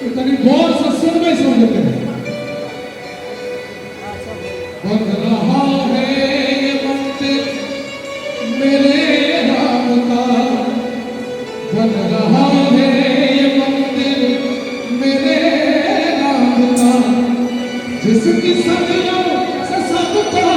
इतनी गौर से सुन में समझते हैं। बन रहा है ये मंदिर मेरे राम का, बन रहा है ये मंदिर मेरे राम का, जिसकी सदियों से सबका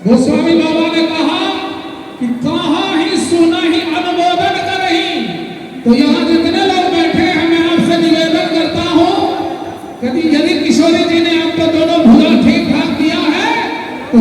गोस्वामी बाबा ने कहा कि कहा ही सुना ही अनुमोदन करही। तो यहाँ जितने लोग बैठे हैं मैं आपसे निवेदन करता हूँ, यदि किशोरी जी ने आपको दोनों भुजा ठीक ठाक किया है तो